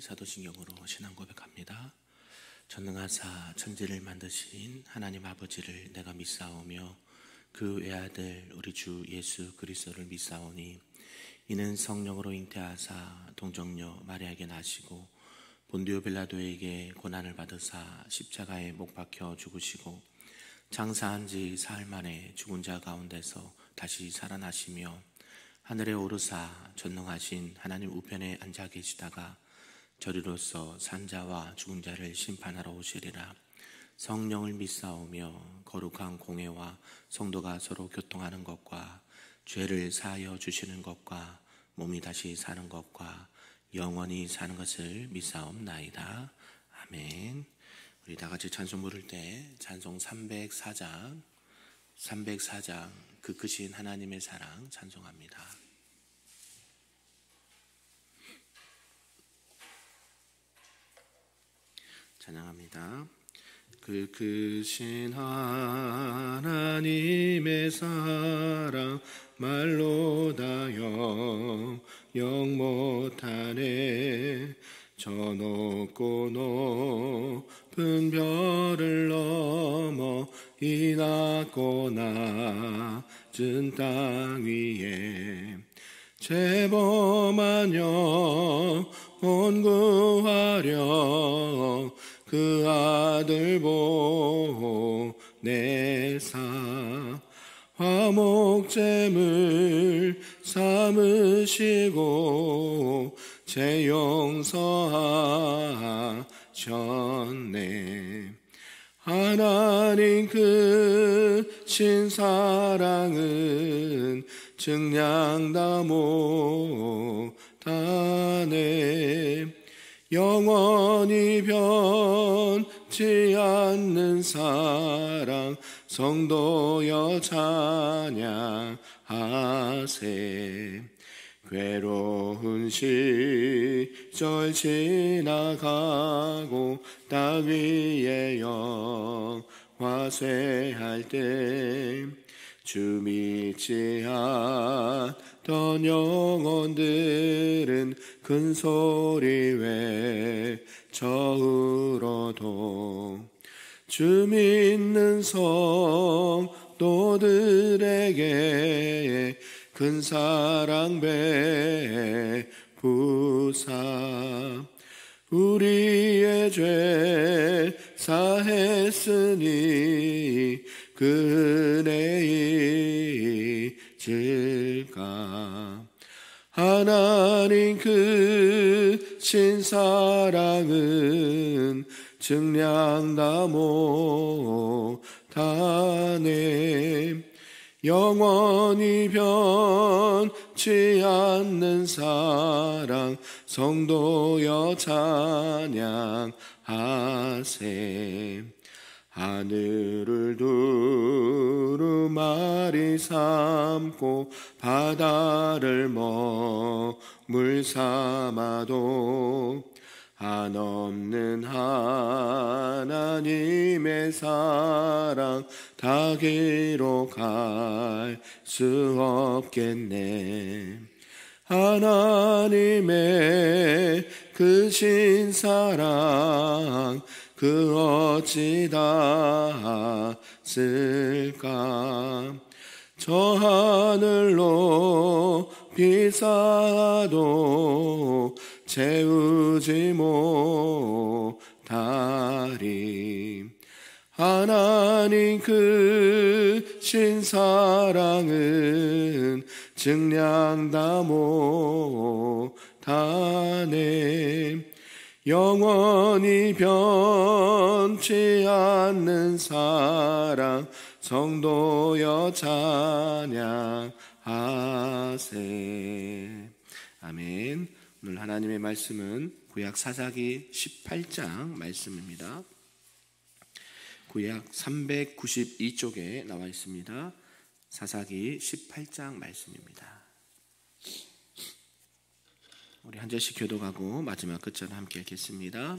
같이 사도신경으로 신앙 고백합니다. 전능하사 천지를 만드신 하나님 아버지를 내가 믿사오며 그 외아들 우리 주 예수 그리스도를 믿사오니 이는 성령으로 잉태하사 동정녀 마리아에게 나시고 본디오 빌라도에게 고난을 받으사 십자가에 못 박혀 죽으시고 장사한 지 사흘 만에 죽은 자 가운데서 다시 살아나시며 하늘에 오르사 전능하신 하나님 우편에 앉아 계시다가 저리로서 산자와 죽은 자를 심판하러 오시리라. 성령을 믿사오며 거룩한 공회와 성도가 서로 교통하는 것과 죄를 사하여 주시는 것과 몸이 다시 사는 것과 영원히 사는 것을 믿사옵나이다. 아멘. 우리 다 같이 찬송 부를 때 찬송 304장 그 크신 하나님의 사랑 찬송합니다. 찬양합니다. 그 크신 하나님의 사랑 말로 다 영영 못하네. 저 높고 높은 별을 넘어 이 낮고 낮은 땅 위에 죄범한 영혼 구하려 그 아들 보내사 화목제물 삼으시고 죄 용서하셨네. 하나님 크신 사랑은 증량다 못하네. 영원히 변치 않는 사랑 성도여 찬양하세. 괴로운 시절 지나가고 땅 위에 영화쇠할 때 주 믿지 않던 영혼들은 큰 소리 외쳐울어도 주 믿는 성도들에게 큰 사랑 베푸사 우리의 죄 사했으니 그 은혜 잊을까. 하나님 크신 사랑은 증량다 못하네. 영원히 변치 않는 사랑 성도여 찬양하세. 하늘을 두루마리 삼고 바다를 머물 삼아도 한없는 하나님의 사랑 다 기록할 수 없겠네. 하나님의 크신 사랑 그 어찌 닿았을까. 저 하늘로 비싸도 채우지 못하리. 하나님 크신 사랑은 증량다 못하네. 영원히 변치 않는 사랑 성도여 찬양하세. 아멘. 오늘 하나님의 말씀은 구약 사사기 18장 말씀입니다. 구약 392쪽에 나와 있습니다. 사사기 18장 말씀입니다. 우리 한 절씩 교독하고 마지막 끝절을 함께 읽겠습니다.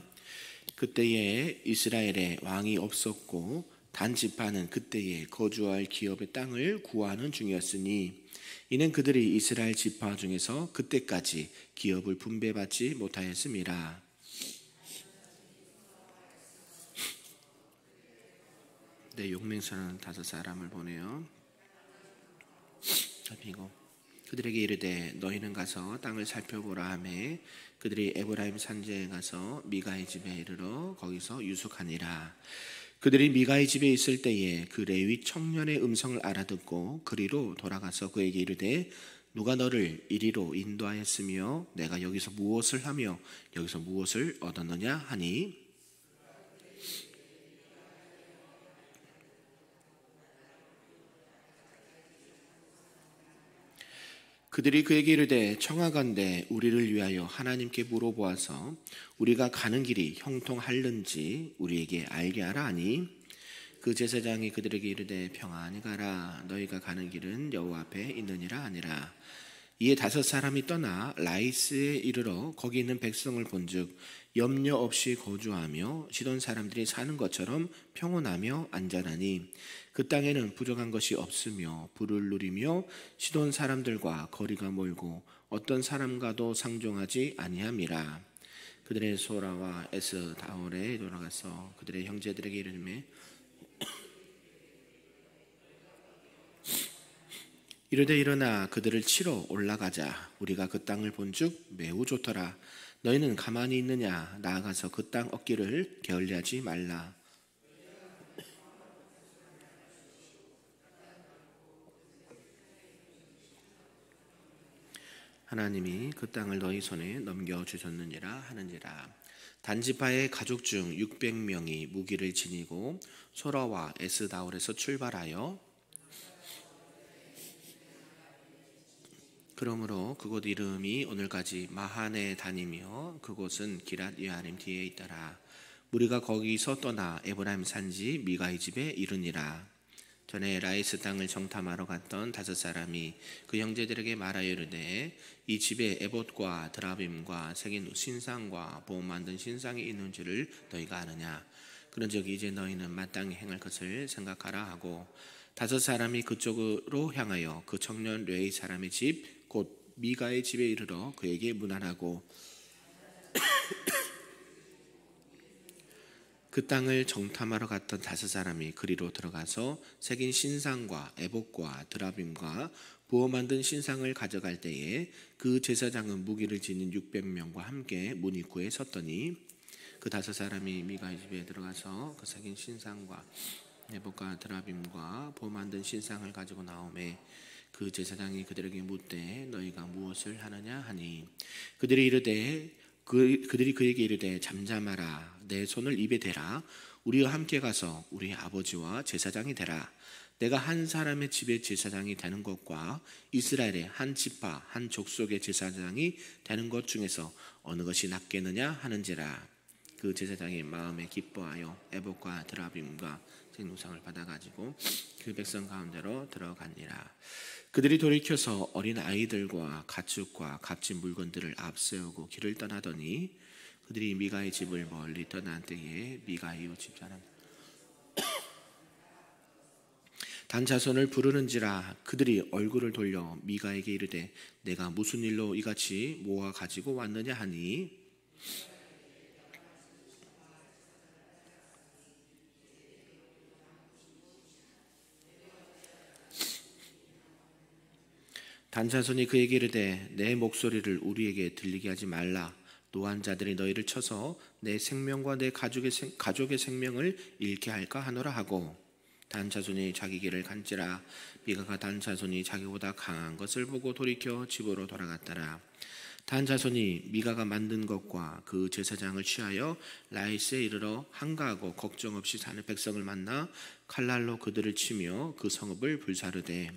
그때에 이스라엘에 왕이 없었고 단 지파는 그때에 거주할 기업의 땅을 구하는 중이었으니 이는 그들이 이스라엘 지파 중에서 그때까지 기업을 분배받지 못하였음이라. 그때 용맹스러운 5사람을 보내요. 잡히고 그들에게 이르되 너희는 가서 땅을 살펴보라 하매 그들이 에브라임 산지에 가서 미가의 집에 이르러 거기서 유숙하니라. 그들이 미가의 집에 있을 때에 그 레위 청년의 음성을 알아듣고 그리로 돌아가서 그에게 이르되 누가 너를 이리로 인도하였으며 내가 여기서 무엇을 하며 여기서 무엇을 얻었느냐 하니 그들이 그에게 이르되 청하건대 우리를 위하여 하나님께 물어보아서 우리가 가는 길이 형통할는지 우리에게 알게 하라 하니 그 제사장이 그들에게 이르되 평안히 가라 너희가 가는 길은 여호와 앞에 있느니라 하니라. 이에 5사람이 떠나 라이스에 이르러 거기 있는 백성을 본즉 염려 없이 거주하며 시돈 사람들이 사는 것처럼 평온하며 안전하니 그 땅에는 부족한 것이 없으며 부를 누리며 시돈 사람들과 거리가 멀고 어떤 사람과도 상종하지 아니함이라. 그들의 소라와 에스다올에 돌아가서 그들의 형제들에게 이르매 이르되 일어나 그들을 치러 올라가자. 우리가 그 땅을 본즉 매우 좋더라. 너희는 가만히 있느냐? 나아가서 그 땅 얻기를 게을리하지 말라. 하나님이 그 땅을 너희 손에 넘겨주셨느니라 하는지라. 단지파의 가족 중 600명이 무기를 지니고 소라와 에스다올에서 출발하여 그러므로 그곳 이름이 오늘까지 마하네 다니며 그곳은 기랏 여아림 뒤에 있더라. 우리가 거기서 떠나 에브라임 산지 미가의 집에 이르니라. 전에 라이스 땅을 정탐하러 갔던 5사람이 그 형제들에게 말하여 이르되 이 집에 에봇과 드라빔과 새긴 신상과 보호 만든 신상이 있는 줄을 너희가 아느냐. 그런즉 이제 너희는 마땅히 행할 것을 생각하라 하고 5사람이 그쪽으로 향하여 그 청년 레위 사람의 집 곧 미가의 집에 이르러 그에게 문안하고 그 땅을 정탐하러 갔던 5사람이 그리로 들어가서 새긴 신상과 에봇과 드라빔과 부어 만든 신상을 가져갈 때에 그 제사장은 무기를 지닌 600명과 함께 문 입구에 섰더니 그 5사람이 미가의 집에 들어가서 그 새긴 신상과 에봇과 드라빔과 부어 만든 신상을 가지고 나오매 그 제사장이 그들에게 묻되 너희가 무엇을 하느냐 하니 그들이 그에게 이르되 잠잠하라 내 손을 입에 대라 우리와 함께 가서 우리 아버지와 제사장이 되라. 내가 한 사람의 집의 제사장이 되는 것과 이스라엘의 한 지파 한 족속의 제사장이 되는 것 중에서 어느 것이 낫겠느냐 하는지라. 그 제사장이 마음에 기뻐하여 에봇과 드라빔과 우상을 받아가지고 그 백성 가운데로 들어가니라. 그들이 돌이켜서 어린 아이들과 가축과 값진 물건들을 앞세우고 길을 떠나더니 그들이 미가의 집을 멀리 떠난 때에 미가의 이웃 집사람 단 자손을 부르는지라. 그들이 얼굴을 돌려 미가에게 이르되 내가 무슨 일로 이같이 모아 가지고 왔느냐 하니 단자손이 그에게 이르되 내 목소리를 우리에게 들리게 하지 말라. 노한 자들이 너희를 쳐서 내 생명과 내 가족의 생명을 잃게 할까 하노라 하고 단자손이 자기 길을 간지라. 미가가 단자손이 자기보다 강한 것을 보고 돌이켜 집으로 돌아갔더라. 단자손이 미가가 만든 것과 그 제사장을 취하여 라이스에 이르러 한가하고 걱정 없이 사는 백성을 만나 칼날로 그들을 치며 그 성읍을 불사르되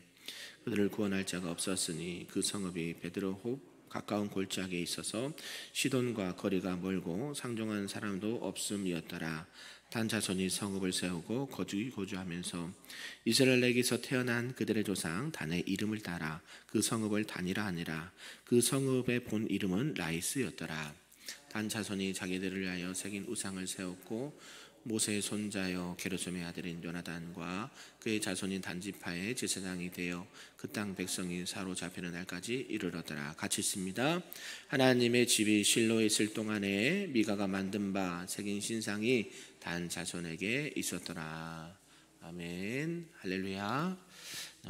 그들을 구원할 자가 없었으니 그 성읍이 베드로홉 가까운 골짜기에 있어서 시돈과 거리가 멀고 상종한 사람도 없음이었더라. 단자손이 성읍을 세우고 거주하면서 이스라엘에게서 태어난 그들의 조상 단의 이름을 따라 그 성읍을 단이라 하니라. 그 성읍의 본 이름은 라이스였더라. 단자손이 자기들을 위하여 새긴 우상을 세웠고 모세의 손자여 게르솜의 아들인 요나단과 그의 자손인 단지파의 제사장이 되어 그 땅 백성이 사로잡히는 날까지 이르렀더라. 같이 있습니다. 하나님의 집이 실로에 있을 동안에 미가가 만든 바 새긴 신상이 단 자손에게 있었더라. 아멘. 할렐루야.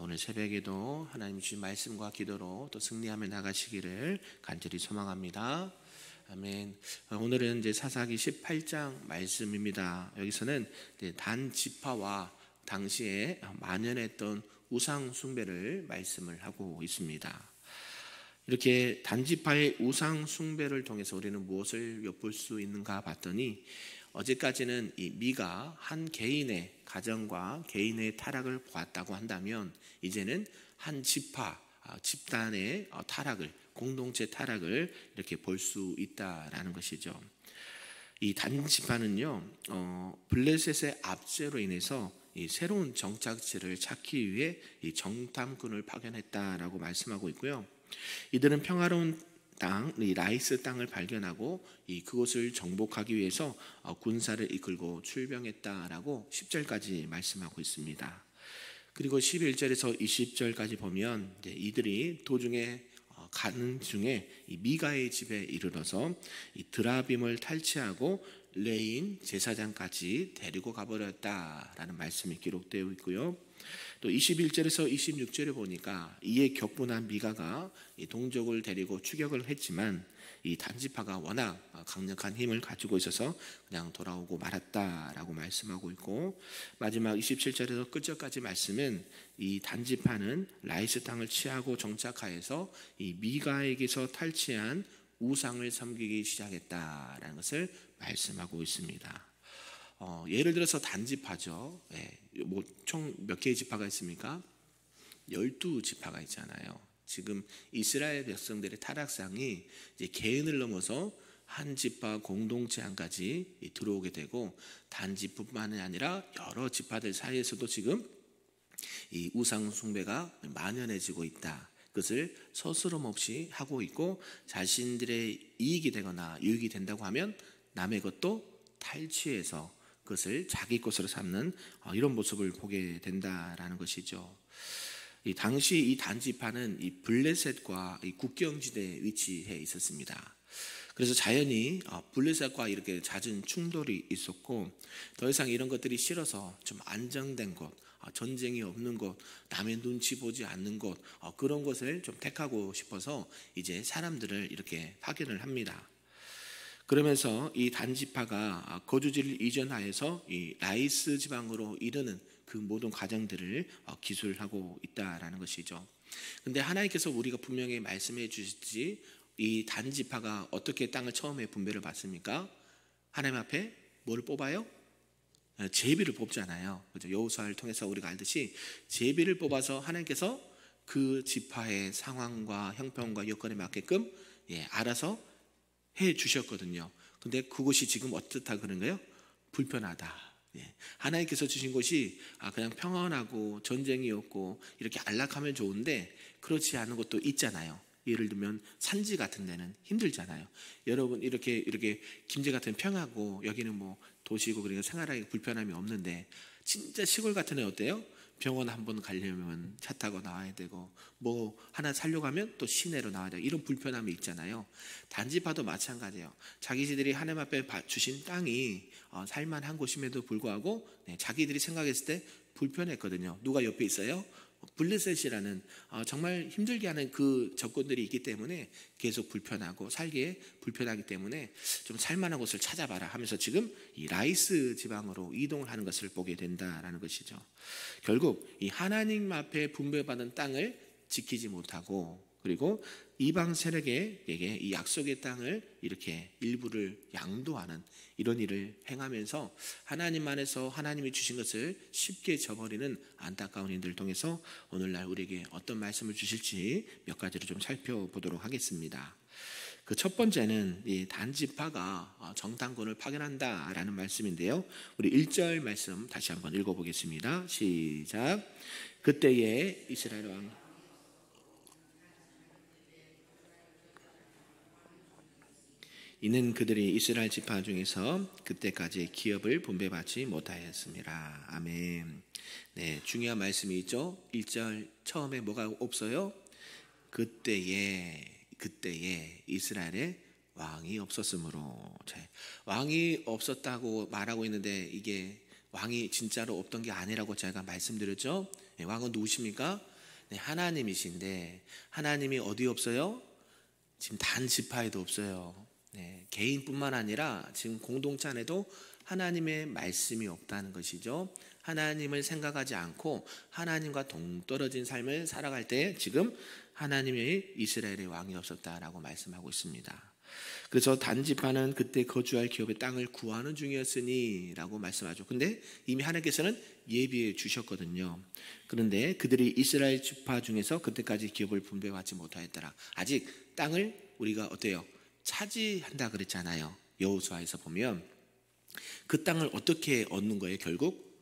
오늘 새벽에도 하나님 주신 말씀과 기도로 또 승리하며 나가시기를 간절히 소망합니다. 아멘. 오늘은 이제 사사기 18장 말씀입니다. 여기서는 단 지파와 당시에 만연했던 우상 숭배를 말씀을 하고 있습니다. 이렇게 단지파의 우상 숭배를 통해서 우리는 무엇을 엿볼 수 있는가 봤더니, 어제까지는 이 미가 한 개인의 가정과 개인의 타락을 보았다고 한다면, 이제는 한 지파, 집단의 타락을, 공동체 타락을 이렇게 볼 수 있다라는 것이죠. 이 단지파는요, 블레셋의 압제로 인해서 이 새로운 정착지를 찾기 위해 이 정탐꾼을 파견했다라고 말씀하고 있고요. 이들은 평화로운 땅, 이 라이스 땅을 발견하고 그곳을 정복하기 위해서 군사를 이끌고 출병했다라고 10절까지 말씀하고 있습니다. 그리고 11절에서 20절까지 보면 이들이 도중에 가는 중에 이 미가의 집에 이르러서 이 드라빔을 탈취하고 레인 제사장까지 데리고 가버렸다라는 말씀이 기록되어 있고요. 또 21절에서 26절에 보니까 이에 격분한 미가가 이 동족을 데리고 추격을 했지만 이 단지파가 워낙 강력한 힘을 가지고 있어서 그냥 돌아오고 말았다라고 말씀하고 있고, 마지막 27절에서 끝절까지 말씀은 이 단지파는 라이스 땅을 취하고 정착하여서 이 미가에게서 탈취한 우상을 섬기기 시작했다라는 것을 말씀하고 있습니다. 예를 들어서 단지파죠. 총 몇 개의 지파가 있습니까? 12지파가 있잖아요. 지금 이스라엘 백성들의 타락상이 이제 개인을 넘어서 한 지파 공동체 안까지 들어오게 되고, 단지뿐만이 아니라 여러 지파들 사이에서도 지금 이 우상 숭배가 만연해지고 있다. 그것을 서스럼 없이 하고 있고, 자신들의 이익이 되거나 유익이 된다고 하면 남의 것도 탈취해서 그것을 자기 것으로 삼는 이런 모습을 보게 된다라는 것이죠. 당시 이 단지파는 이 블레셋과 이 국경지대에 위치해 있었습니다. 그래서 자연히 블레셋과 이렇게 잦은 충돌이 있었고, 더 이상 이런 것들이 싫어서 좀 안정된 곳, 전쟁이 없는 곳, 남의 눈치 보지 않는 곳, 그런 곳을 좀 택하고 싶어서 이제 사람들을 이렇게 파견을 합니다. 그러면서 이 단지파가 거주지를 이전하여서 이 라이스 지방으로 이르는 그 모든 과정들을 기술하고 있다라는 것이죠. 근데 하나님께서 우리가 분명히 말씀해 주시듯이 이 단지파가 어떻게 땅을 처음에 분배를 받습니까? 하나님 앞에 뭐를 뽑아요? 제비를 뽑잖아요. 그죠? 여호수아를 통해서 우리가 알듯이 제비를 뽑아서 하나님께서 그 지파의 상황과 형편과 여건에 맞게끔 알아서 해 주셨거든요. 근데 그곳이 지금 어떻다 그런 거예요? 불편하다. 하나님께서 주신 곳이 그냥 평안하고 전쟁이 없고 이렇게 안락하면 좋은데 그렇지 않은 곳도 있잖아요. 예를 들면 산지 같은 데는 힘들잖아요. 여러분 이렇게 김제 같은 평하고 여기는 뭐 도시고 그러니까 생활하기 불편함이 없는데, 진짜 시골 같은 데 어때요? 병원 한번 가려면 차 타고 나와야 되고, 뭐 하나 살려고 하면 또 시내로 나와야 되고, 이런 불편함이 있잖아요. 단지파도 마찬가지예요. 자기들이 하나님 앞에 주신 땅이 살만한 곳임에도 불구하고 자기들이 생각했을 때 불편했거든요. 누가 옆에 있어요? 블레셋이라는 정말 힘들게 하는 그 적군들이 있기 때문에 계속 불편하고 살기에 불편하기 때문에 좀 살만한 곳을 찾아봐라 하면서 지금 이 라이스 지방으로 이동을 하는 것을 보게 된다라는 것이죠. 결국 이 하나님 앞에 분배받은 땅을 지키지 못하고, 그리고 이방 세력에게 이 약속의 땅을 이렇게 일부를 양도하는 이런 일을 행하면서 하나님 안에서 하나님이 주신 것을 쉽게 저버리는 안타까운 일들을 통해서 오늘날 우리에게 어떤 말씀을 주실지 몇 가지를 좀 살펴보도록 하겠습니다. 그 첫 번째는 이 단지파가 정탐꾼을 파견한다라는 말씀인데요. 우리 1절 말씀 다시 한번 읽어보겠습니다. 시작. 그때에 이스라엘 왕 이는 그들이 이스라엘 지파 중에서 그때까지 기업을 분배받지 못하였습니다. 아멘. 네, 중요한 말씀이 있죠. 1절 처음에 뭐가 없어요? 그때에 이스라엘에 왕이 없었으므로. 왕이 없었다고 말하고 있는데 이게 왕이 진짜로 없던 게 아니라고 제가 말씀드렸죠. 왕은 누구십니까? 하나님이신데 하나님이 어디 없어요? 지금 단 지파에도 없어요. 개인뿐만 아니라 지금 공동체 안에도 하나님의 말씀이 없다는 것이죠. 하나님을 생각하지 않고 하나님과 동떨어진 삶을 살아갈 때 지금 하나님의 이스라엘의 왕이 없었다라고 말씀하고 있습니다. 그래서 단지파는 그때 거주할 기업의 땅을 구하는 중이었으니 라고 말씀하죠. 근데 이미 하나님께서는 예비해 주셨거든요. 그런데 그들이 이스라엘 지파 중에서 그때까지 기업을 분배받지 못하였더라. 아직 땅을 우리가 어때요? 차지한다 그랬잖아요. 여호수아에서 보면 그 땅을 어떻게 얻는 거예요? 결국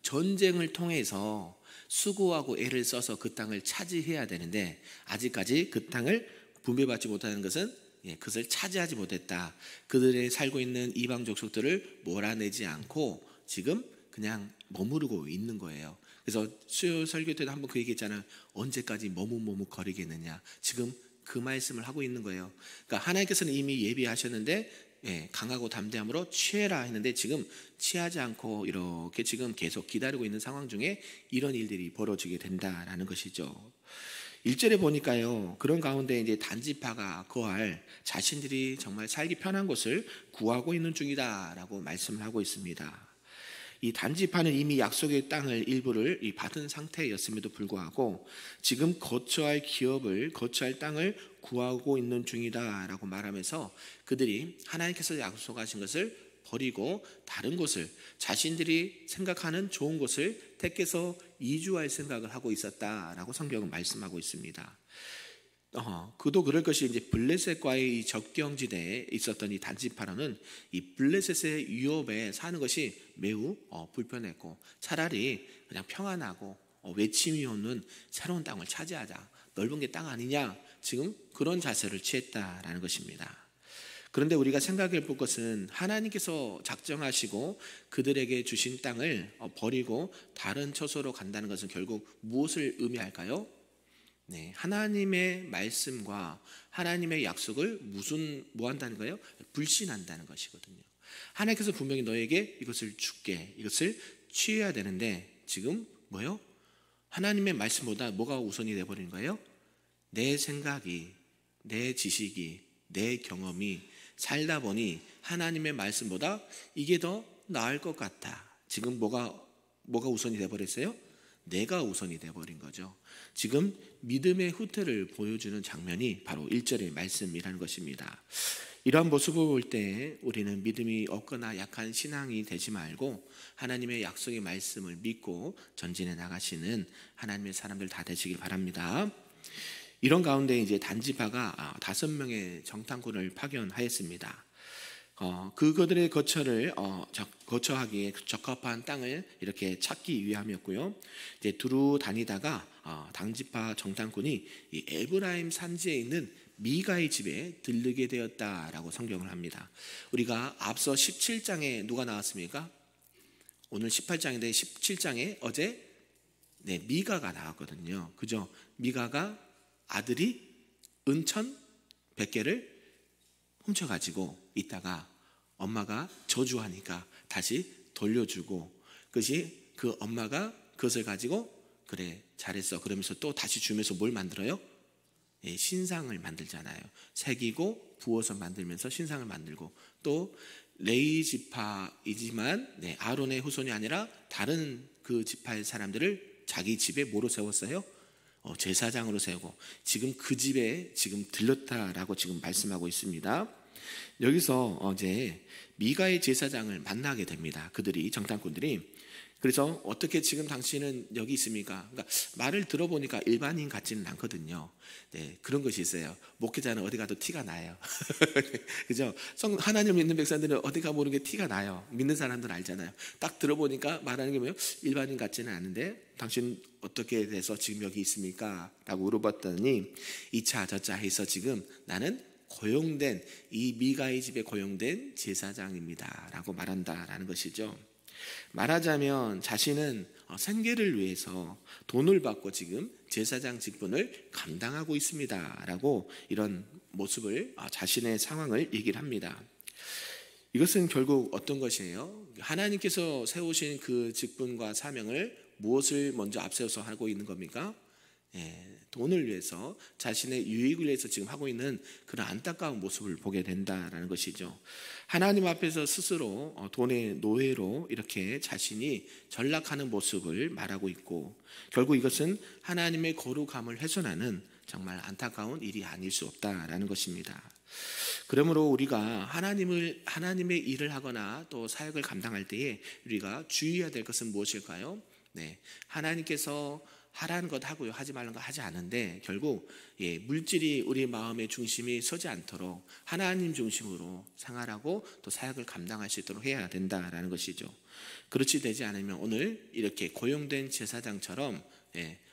전쟁을 통해서 수고하고 애를 써서 그 땅을 차지해야 되는데 아직까지 그 땅을 분배받지 못하는 것은 그것을 차지하지 못했다. 그들의 살고 있는 이방 족속들을 몰아내지 않고 지금 그냥 머무르고 있는 거예요. 그래서 수요 설교 때도 한번 그 얘기했잖아요. 언제까지 머뭇머뭇거리겠느냐. 지금 그 말씀을 하고 있는 거예요. 그러니까 하나님께서는 이미 예비하셨는데 강하고 담대함으로 취해라 했는데 지금 취하지 않고 이렇게 지금 계속 기다리고 있는 상황 중에 이런 일들이 벌어지게 된다라는 것이죠. 1절에 보니까요, 그런 가운데 이제 단지파가 거할 자신들이 정말 살기 편한 곳을 구하고 있는 중이다라고 말씀을 하고 있습니다. 이 단지파는 이미 약속의 땅을 일부를 받은 상태였음에도 불구하고 지금 거처할 기업을, 거처할 땅을 구하고 있는 중이다라고 말하면서 그들이 하나님께서 약속하신 것을 버리고 다른 곳을, 자신들이 생각하는 좋은 곳을 택해서 이주할 생각을 하고 있었다라고 성경은 말씀하고 있습니다. 그도 그럴 것이 이제 블레셋과의 이 적경지대에 있었던 이 단지파로는 이 블레셋의 위협에 사는 것이 매우 불편했고 차라리 그냥 평안하고 외침이 없는 새로운 땅을 차지하자, 넓은 게 땅 아니냐, 지금 그런 자세를 취했다라는 것입니다. 그런데 우리가 생각해 볼 것은 하나님께서 작정하시고 그들에게 주신 땅을 버리고 다른 처소로 간다는 것은 결국 무엇을 의미할까요? 하나님의 말씀과 하나님의 약속을 뭐 한다는 거예요? 불신한다는 것이거든요. 하나님께서 분명히 너에게 이것을 줄게, 이것을 취해야 되는데 지금 뭐요? 하나님의 말씀보다 뭐가 우선이 되어버린 거예요? 내 생각이, 내 지식이, 내 경험이 살다 보니 하나님의 말씀보다 이게 더 나을 것 같아. 지금 뭐가 우선이 되어버렸어요? 내가 우선이 되어버린 거죠. 지금 믿음의 후퇴를 보여주는 장면이 바로 1절의 말씀이라는 것입니다. 이러한 모습을 볼 때 우리는 믿음이 없거나 약한 신앙이 되지 말고 하나님의 약속의 말씀을 믿고 전진해 나가시는 하나님의 사람들 다 되시길 바랍니다. 이런 가운데 이제 단지파가 5명의 정탐꾼을 파견하였습니다. 그들의 거처하기에 적합한 땅을 이렇게 찾기 위함이었고요. 이제 두루 다니다가 단지파 정탐꾼이 이 에브라임 산지에 있는 미가의 집에 들르게 되었다라고 성경을 합니다. 우리가 앞서 17장에 누가 나왔습니까? 오늘 18장인데 17장에 어제 미가가 나왔거든요. 그죠? 미가가 아들이 은천 100개를 훔쳐가지고 있다가 엄마가 저주하니까 다시 돌려주고, 그것이 그 엄마가 그것을 가지고 그래 잘했어 그러면서 또 다시 주면서 뭘 만들어요? 신상을 만들잖아요. 새기고 부어서 만들면서 신상을 만들고, 또 레위 지파이지만 아론의 후손이 아니라 다른 그 지파의 사람들을 자기 집에 뭐로 세웠어요? 제사장으로 세우고 지금 그 집에 지금 들렀다라고 지금 말씀하고 있습니다. 여기서 이제 미가의 제사장을 만나게 됩니다. 그들이, 정탐꾼들이. 그래서 어떻게 지금 당신은 여기 있습니까? 그러니까 말을 들어보니까 일반인 같지는 않거든요. 그런 것이 있어요. 목회자는 어디 가도 티가 나요. 그죠? 하나님 믿는 백성들은 어디 가 모르게 티가 나요. 믿는 사람들은 알잖아요. 딱 들어보니까 말하는 게 뭐예요? 일반인 같지는 않은데 당신 어떻게 돼서 지금 여기 있습니까? 라고 물어봤더니 이차 저차 해서 지금 나는 고용된, 이 미가의 집에 고용된 제사장입니다 라고 말한다라는 것이죠. 말하자면 자신은 생계를 위해서 돈을 받고 지금 제사장 직분을 감당하고 있습니다 라고 이런 모습을, 자신의 상황을 얘기를 합니다. 이것은 결국 어떤 것이에요? 하나님께서 세우신 그 직분과 사명을 무엇을 먼저 앞세워서 하고 있는 겁니까? 돈을 위해서, 자신의 유익을 위해서 지금 하고 있는 그런 안타까운 모습을 보게 된다라는 것이죠. 하나님 앞에서 스스로 돈의 노예로 이렇게 자신이 전락하는 모습을 말하고 있고, 결국 이것은 하나님의 거룩함을 훼손하는 정말 안타까운 일이 아닐 수 없다라는 것입니다. 그러므로 우리가 하나님의 일을 하거나 또 사역을 감당할 때에 우리가 주의해야 될 것은 무엇일까요? 하나님께서 하라는 것 하고요, 하지 말라는 것 하지 않은데, 결국 물질이 우리 마음의 중심이 서지 않도록 하나님 중심으로 생활하고 또 사역을 감당할 수 있도록 해야 된다라는 것이죠. 그렇지 되지 않으면 오늘 이렇게 고용된 제사장처럼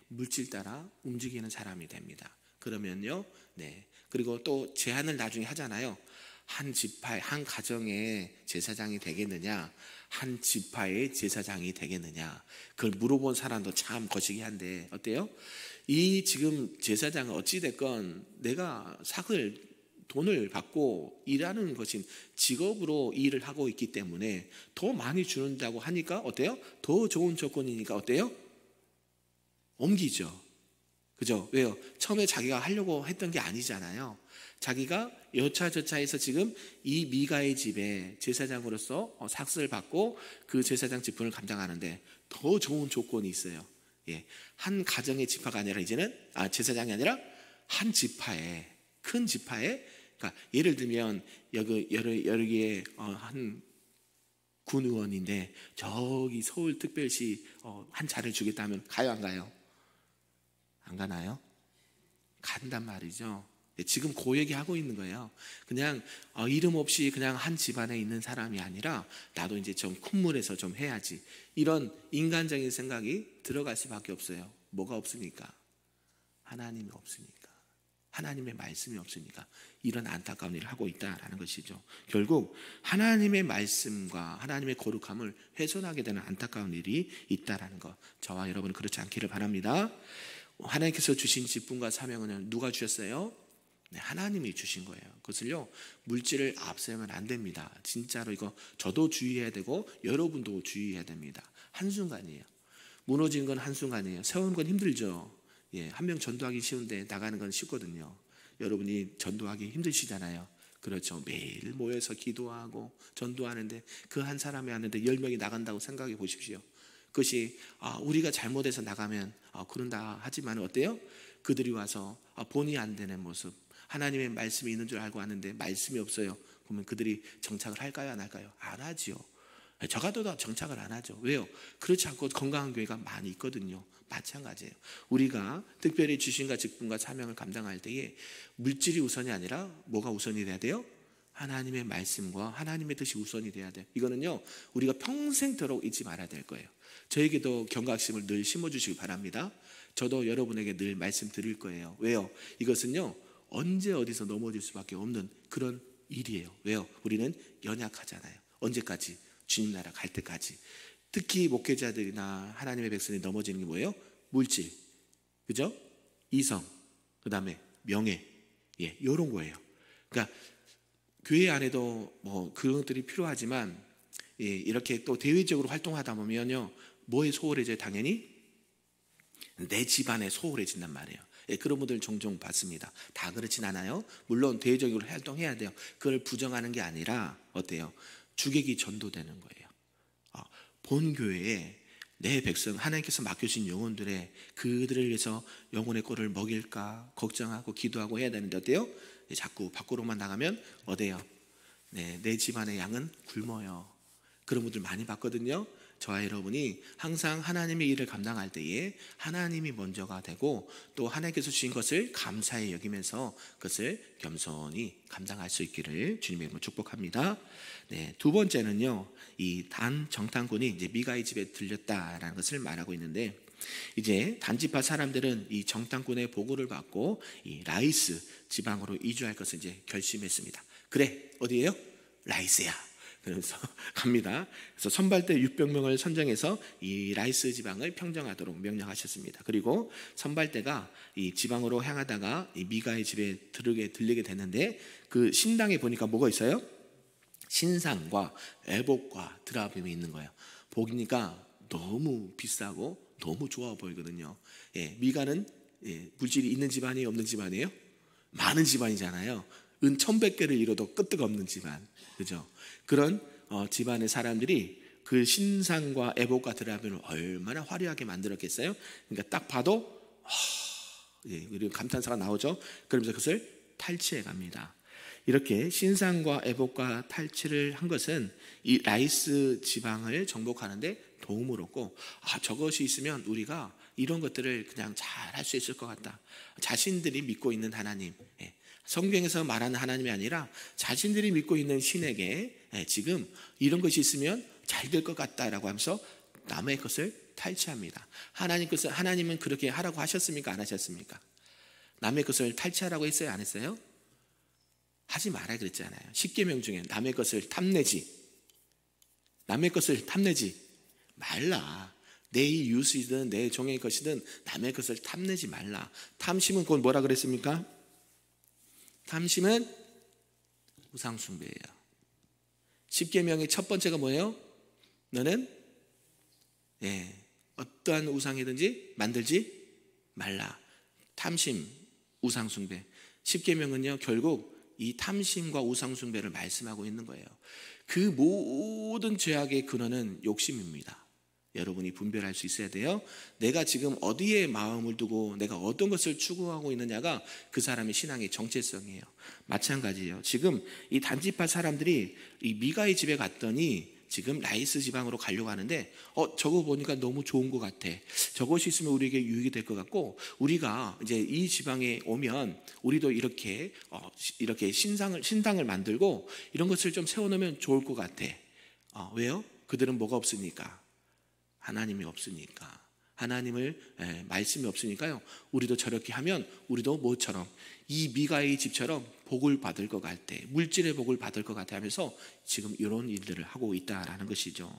물질 따라 움직이는 사람이 됩니다. 그러면요, 그리고 또 제안을 나중에 하잖아요. 한 지파, 한 가정의 제사장이 되겠느냐, 한 지파의 제사장이 되겠느냐, 그걸 물어본 사람도 참 거시기 한데 어때요? 이 지금 제사장은 어찌됐건 내가 돈을 받고 일하는 것인 직업으로 일을 하고 있기 때문에 더 많이 주는다고 하니까 어때요? 더 좋은 조건이니까 어때요? 옮기죠. 그죠? 왜요? 처음에 자기가 하려고 했던 게 아니잖아요. 자기가 여차저차해서 지금 이 미가의 집에 제사장으로서 삭스를 받고 그 제사장 직분을 감당하는데 더 좋은 조건이 있어요. 한 가정의 지파가 아니라 이제는 제사장이 아니라 한 지파에, 큰 지파에, 그러니까 예를 들면 여러 개의 한 군의원인데 저기 서울특별시 한 자리를 주겠다 하면 가요, 안 가요? 안 가나요? 간단 말이죠. 지금 그 얘기하고 있는 거예요. 그냥 이름 없이 그냥 한 집안에 있는 사람이 아니라 나도 이제 좀 큰 물에서 좀 해야지, 이런 인간적인 생각이 들어갈 수밖에 없어요. 뭐가 없으니까? 하나님이 없으니까, 하나님의 말씀이 없으니까 이런 안타까운 일을 하고 있다라는 것이죠. 결국 하나님의 말씀과 하나님의 거룩함을 훼손하게 되는 안타까운 일이 있다라는 것, 저와 여러분은 그렇지 않기를 바랍니다. 하나님께서 주신 직분과 사명은 누가 주셨어요? 하나님이 주신 거예요. 그것을요, 물질을 앞세우면 안 됩니다. 진짜로 이거 저도 주의해야 되고 여러분도 주의해야 됩니다. 한순간이에요. 무너진 건 한순간이에요. 세우는 건 힘들죠. 한 명 전도하기 쉬운데 나가는 건 쉽거든요. 여러분이 전도하기 힘드시잖아요. 그렇죠. 매일 모여서 기도하고 전도하는데 그 한 사람이 하는데 10명이 나간다고 생각해 보십시오. 그것이 우리가 잘못해서 나가면 그런다 하지만 어때요? 그들이 와서 본의 안 되는 모습, 하나님의 말씀이 있는 줄 알고 왔는데 말씀이 없어요. 그러면 그들이 정착을 할까요, 안 할까요? 안 하지요. 저 같아도 정착을 안 하죠. 왜요? 그렇지 않고 건강한 교회가 많이 있거든요. 마찬가지예요. 우리가 특별히 주신과 직분과 사명을 감당할 때에 물질이 우선이 아니라 뭐가 우선이 돼야 돼요? 하나님의 말씀과 하나님의 뜻이 우선이 돼야 돼요. 이거는요, 우리가 평생토록 잊지 말아야 될 거예요. 저에게도 경각심을 늘 심어주시기 바랍니다. 저도 여러분에게 늘 말씀드릴 거예요. 왜요? 이것은요, 언제 어디서 넘어질 수밖에 없는 그런 일이에요. 왜요? 우리는 연약하잖아요. 언제까지? 주님 나라 갈 때까지. 특히 목회자들이나 하나님의 백성이 넘어지는 게 뭐예요? 물질, 그죠? 이성, 그 다음에 명예, 이런 거예요. 그러니까 교회 안에도 뭐 그런 것들이 필요하지만 이렇게 또 대외적으로 활동하다 보면요, 뭐에 소홀해져요? 당연히 내 집안에 소홀해진단 말이에요. 그런 분들 종종 봤습니다. 다 그렇진 않아요. 물론 대외적으로 활동해야 돼요. 그걸 부정하는 게 아니라 어때요? 주객이 전도되는 거예요. 본 교회에 내 백성, 하나님께서 맡겨주신 영혼들의 그들을 위해서 영혼의 꼴을 먹일까 걱정하고 기도하고 해야 되는데 어때요? 자꾸 밖으로만 나가면 어때요? 내 집안의 양은 굶어요. 그런 분들 많이 봤거든요. 저와 여러분이 항상 하나님의 일을 감당할 때에 하나님이 먼저가 되고 또 하나님께서 주신 것을 감사히 여기면서 그것을 겸손히 감당할 수 있기를 주님의 이름으로 축복합니다. 두 번째는요, 이 단 정탐꾼이 이제 미가의 집에 들렸다라는 것을 말하고 있는데, 이제 단지파 사람들은 이 정탐꾼의 보고를 받고 이 라이스 지방으로 이주할 것을 이제 결심했습니다. 그래, 어디예요? 라이스야. 그래서 갑니다. 그래서 선발대 600명을 선정해서 이 라이스 지방을 평정하도록 명령하셨습니다. 그리고 선발대가 이 지방으로 향하다가 이 미가의 집에 들리게 됐는데, 그 신당에 보니까 뭐가 있어요? 신상과 에봇과 드라빔이 있는 거예요. 보니까 너무 비싸고 너무 좋아 보이거든요. 미가는 물질이 있는 집안이 없는 집안이에요? 많은 집안이잖아요. 은 1100개를 이뤄도 끄떡없는 집안, 그죠? 그런 집안의 사람들이 그 신상과 에봇과 드라빔을 얼마나 화려하게 만들었겠어요? 그러니까 딱 봐도 그리고 감탄사가 나오죠. 그러면서 그것을 탈취해 갑니다. 이렇게 신상과 에봇과 탈취를 한 것은 이 라이스 지방을 정복하는데 도움을 얻고, 저것이 있으면 우리가 이런 것들을 그냥 잘 할 수 있을 것 같다. 자신들이 믿고 있는 하나님, 성경에서 말하는 하나님이 아니라 자신들이 믿고 있는 신에게 지금 이런 것이 있으면 잘 될 것 같다라고 하면서 남의 것을 탈취합니다. 하나님은 그렇게 하라고 하셨습니까? 안 하셨습니까? 남의 것을 탈취하라고 했어요? 안 했어요? 하지 말아야 그랬잖아요. 10계명 중에 남의 것을 탐내지 말라. 내 이웃이든 내 종의 것이든 남의 것을 탐내지 말라. 탐심은 곧 뭐라 그랬습니까? 탐심은 우상숭배예요. 10계명의 첫 번째가 뭐예요? 너는 어떠한 우상이든지 만들지 말라. 탐심, 우상숭배. 10계명은요 결국 이 탐심과 우상숭배를 말씀하고 있는 거예요. 그 모든 죄악의 근원은 욕심입니다. 여러분이 분별할 수 있어야 돼요. 내가 지금 어디에 마음을 두고 내가 어떤 것을 추구하고 있느냐가 그 사람의 신앙의 정체성이에요. 마찬가지예요. 지금 이 단지파 사람들이 이 미가의 집에 갔더니 지금 라이스 지방으로 가려고 하는데 저거 보니까 너무 좋은 것 같아. 저것이 있으면 우리에게 유익이 될 것 같고, 우리가 이제 이 지방에 오면 우리도 이렇게 신당을 만들고 이런 것을 좀 세워놓으면 좋을 것 같아. 왜요? 그들은 뭐가 없으니까? 하나님이 없으니까. 하나님을 말씀이 없으니까요. 우리도 저렇게 하면 우리도 뭐처럼 이 미가의 집처럼 복을 받을 것 같아, 물질의 복을 받을 것 같아 하면서 지금 이런 일들을 하고 있다라는 것이죠.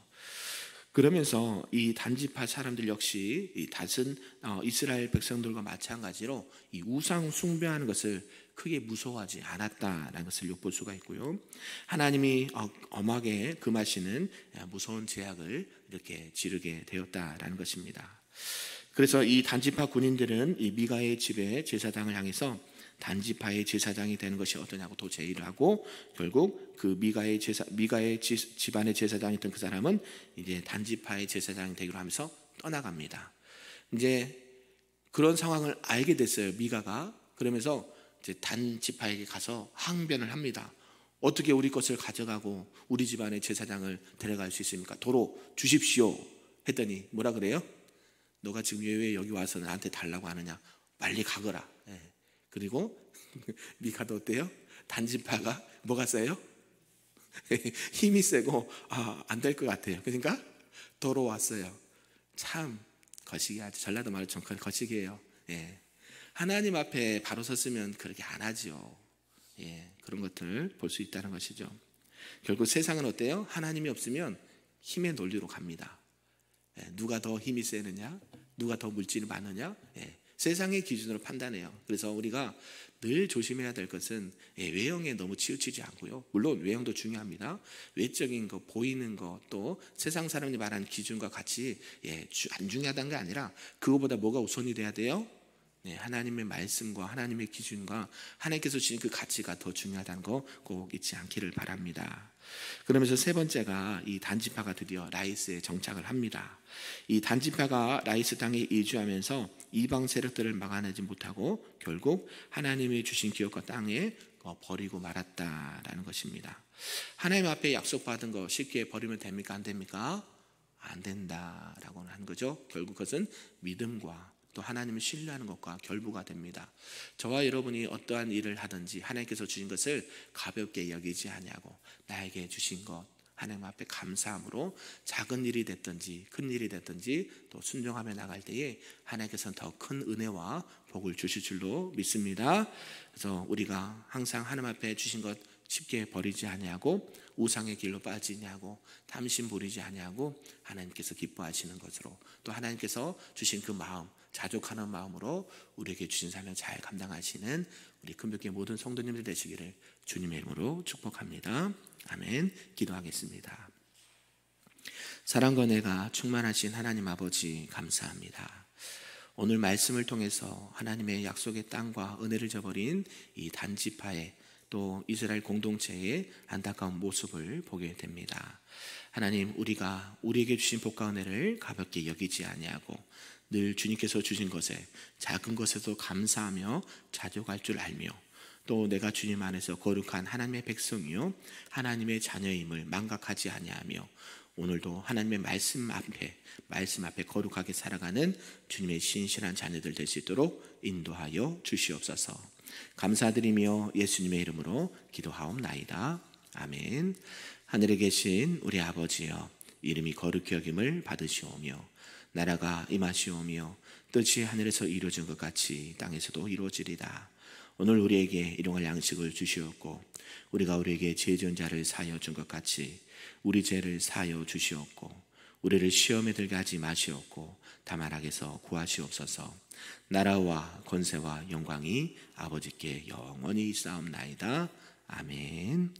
그러면서 이 단지파 사람들 역시 이 다른 이스라엘 백성들과 마찬가지로 이 우상 숭배하는 것을 크게 무서워하지 않았다라는 것을 엿볼 수가 있고요. 하나님이 엄하게 금하시는 무서운 죄악을 이렇게 지르게 되었다라는 것입니다. 그래서 이 단지파 군인들은 이 미가의 집의 제사장을 향해서 단지파의 제사장이 되는 것이 어떠냐고 또 제의를 하고, 결국 그 미가의 집안의 제사장이었던 그 사람은 이제 단지파의 제사장이 되기로 하면서 떠나갑니다. 이제 그런 상황을 알게 됐어요, 미가가. 그러면서 이제 단지파에게 가서 항변을 합니다. 어떻게 우리 것을 가져가고 우리 집안의 제사장을 데려갈 수 있습니까? 도로 주십시오 했더니 뭐라 그래요? 너가 지금 왜 여기 와서 나한테 달라고 하느냐? 빨리 가거라. 그리고 미가도 어때요? 단지파가 뭐가 세요? 힘이 세고 안 될 것 같아요. 그러니까 도로 왔어요. 참 거시기 하죠. 전라도 말로 좀 거시기해요. 하나님 앞에 바로 섰으면 그렇게 안 하죠. 그런 것들 볼 수 있다는 것이죠. 결국 세상은 어때요? 하나님이 없으면 힘의 논리로 갑니다. 누가 더 힘이 세느냐, 누가 더 물질이 많으냐, 세상의 기준으로 판단해요. 그래서 우리가 늘 조심해야 될 것은 외형에 너무 치우치지 않고요. 물론 외형도 중요합니다. 외적인 거, 보이는 거, 또 세상 사람이 말하는 기준과 같이 안 중요하다는 게 아니라 그거보다 뭐가 우선이 돼야 돼요? 하나님의 말씀과 하나님의 기준과 하나님께서 주신 그 가치가 더 중요하다는 거 꼭 잊지 않기를 바랍니다. 그러면서 세 번째가 이 단지파가 드디어 라이스에 정착을 합니다. 이 단지파가 라이스 땅에 이주하면서 이방 세력들을 막아내지 못하고 결국 하나님이 주신 기업과 땅에 버리고 말았다라는 것입니다. 하나님 앞에 약속받은 거 쉽게 버리면 됩니까? 안 됩니까? 안 된다라고 하는 거죠. 결국 그것은 믿음과 또 하나님을 신뢰하는 것과 결부가 됩니다. 저와 여러분이 어떠한 일을 하든지 하나님께서 주신 것을 가볍게 여기지 아니하고 나에게 주신 것 하나님 앞에 감사함으로 작은 일이 됐든지 큰 일이 됐든지 또 순종하며 나갈 때에 하나님께서는 더 큰 은혜와 복을 주실 줄로 믿습니다. 그래서 우리가 항상 하나님 앞에 주신 것 쉽게 버리지 아니하고 우상의 길로 빠지지 아니하고 탐심 부리지 아니하고 하나님께서 기뻐하시는 것으로 또 하나님께서 주신 그 마음 자족하는 마음으로 우리에게 주신 사명 잘 감당하시는 우리 큰별교회 모든 성도님들 되시기를 주님의 이름으로 축복합니다. 아멘. 기도하겠습니다. 사랑과 은혜가 충만하신 하나님 아버지 감사합니다. 오늘 말씀을 통해서 하나님의 약속의 땅과 은혜를 저버린 이 단지파의 또 이스라엘 공동체의 안타까운 모습을 보게 됩니다. 하나님, 우리가 우리에게 주신 복과 은혜를 가볍게 여기지 아니하고 늘 주님께서 주신 것에 작은 것에도 감사하며 자족할 줄 알며 또 내가 주님 안에서 거룩한 하나님의 백성이요 하나님의 자녀임을 망각하지 아니하며 오늘도 하나님의 말씀 앞에 거룩하게 살아가는 주님의 신실한 자녀들 될 수 있도록 인도하여 주시옵소서. 감사드리며 예수님의 이름으로 기도하옵나이다. 아멘. 하늘에 계신 우리 아버지여, 이름이 거룩히 여김을 받으시오며 나라가 임하시오며 뜻이 하늘에서 이루어진 것 같이 땅에서도 이루어지리다. 오늘 우리에게 일용할 양식을 주시옵고 우리가 우리에게 죄 지은 자를 사하여 준 것 같이 우리 죄를 사하여 주시옵고 우리를 시험에 들게 하지 마시옵고 다만 악에서 구하시옵소서. 나라와 권세와 영광이 아버지께 영원히 있사옵나이다. 아멘.